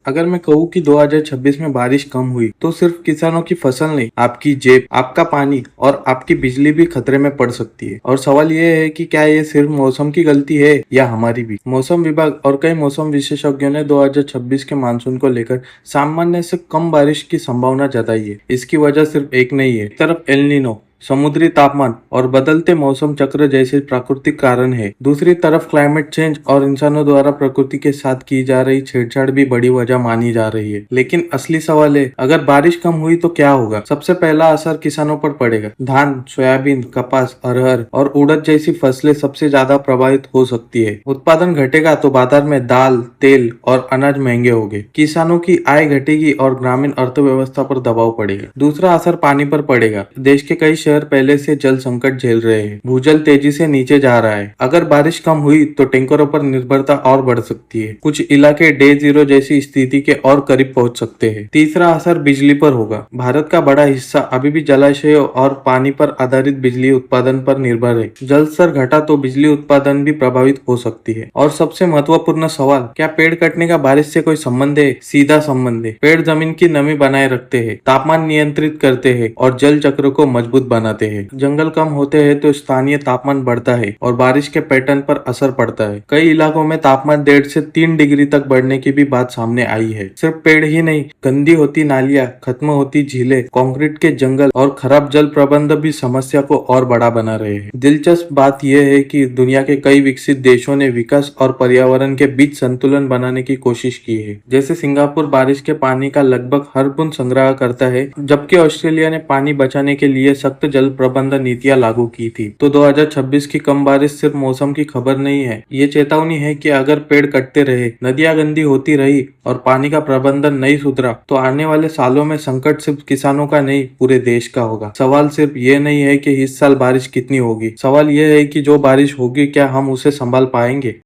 अगर मैं कहूँ कि 2026 में बारिश कम हुई तो सिर्फ किसानों की फसल नहीं, आपकी जेब, आपका पानी और आपकी बिजली भी खतरे में पड़ सकती है। और सवाल ये है कि क्या ये सिर्फ मौसम की गलती है या हमारी भी। मौसम विभाग और कई मौसम विशेषज्ञों ने 2026 के मानसून को लेकर सामान्य से कम बारिश की संभावना जताई है। इसकी वजह सिर्फ एक नहीं है। एक तरफ एल नीनो, समुद्री तापमान और बदलते मौसम चक्र जैसे प्राकृतिक कारण है। दूसरी तरफ क्लाइमेट चेंज और इंसानों द्वारा प्रकृति के साथ की जा रही छेड़छाड़ भी बड़ी वजह मानी जा रही है। लेकिन असली सवाल है, अगर बारिश कम हुई तो क्या होगा। सबसे पहला असर किसानों पर पड़ेगा। धान, सोयाबीन, कपास, अरहर और उड़द जैसी फसलें सबसे ज्यादा प्रभावित हो सकती है। उत्पादन घटेगा तो बाजार में दाल, तेल और अनाज महंगे होंगे। किसानों की आय घटेगी और ग्रामीण अर्थव्यवस्था पर दबाव पड़ेगा। दूसरा असर पानी पर पड़ेगा। देश के कई शहर पहले से जल संकट झेल रहे हैं। भूजल तेजी से नीचे जा रहा है। अगर बारिश कम हुई तो टैंकरों पर निर्भरता और बढ़ सकती है। कुछ इलाके डे जीरो जैसी स्थिति के और करीब पहुंच सकते हैं। तीसरा असर बिजली पर होगा। भारत का बड़ा हिस्सा अभी भी जलाशयों और पानी पर आधारित बिजली उत्पादन पर निर्भर है। जल स्तर घटा तो बिजली उत्पादन भी प्रभावित हो सकती है। और सबसे महत्वपूर्ण सवाल, क्या पेड़ कटने का बारिश से कोई संबंध है? सीधा संबंध है। पेड़ जमीन की नमी बनाए रखते हैं, तापमान नियंत्रित करते हैं और जल चक्र को मजबूत बनाते हैं। जंगल कम होते हैं तो स्थानीय तापमान बढ़ता है और बारिश के पैटर्न पर असर पड़ता है। कई इलाकों में तापमान 1.5 से 3 डिग्री तक बढ़ने की भी बात सामने आई है। सिर्फ पेड़ ही नहीं, गंदी होती नालियां, खत्म होती झीलें, कंक्रीट के जंगल और खराब जल प्रबंध भी समस्या को और बड़ा बना रहे हैं। दिलचस्प बात यह है कि दुनिया के कई विकसित देशों ने विकास और पर्यावरण के बीच संतुलन बनाने की कोशिश की है। जैसे सिंगापुर बारिश के पानी का लगभग हर बूंद संग्रह करता है, जबकि ऑस्ट्रेलिया ने पानी बचाने के लिए सख्त जल प्रबंध नीतियां लागू की थी। तो 2026 की कम बारिश सिर्फ मौसम की खबर नहीं है, ये चेतावनी है कि अगर पेड़ कटते रहे, नदियां गंदी होती रही और पानी का प्रबंधन नहीं सुधरा तो आने वाले सालों में संकट सिर्फ किसानों का नहीं, पूरे देश का होगा। सवाल सिर्फ ये नहीं है कि इस साल बारिश कितनी होगी, सवाल ये है कि जो बारिश होगी क्या हम उसे संभाल पाएंगे।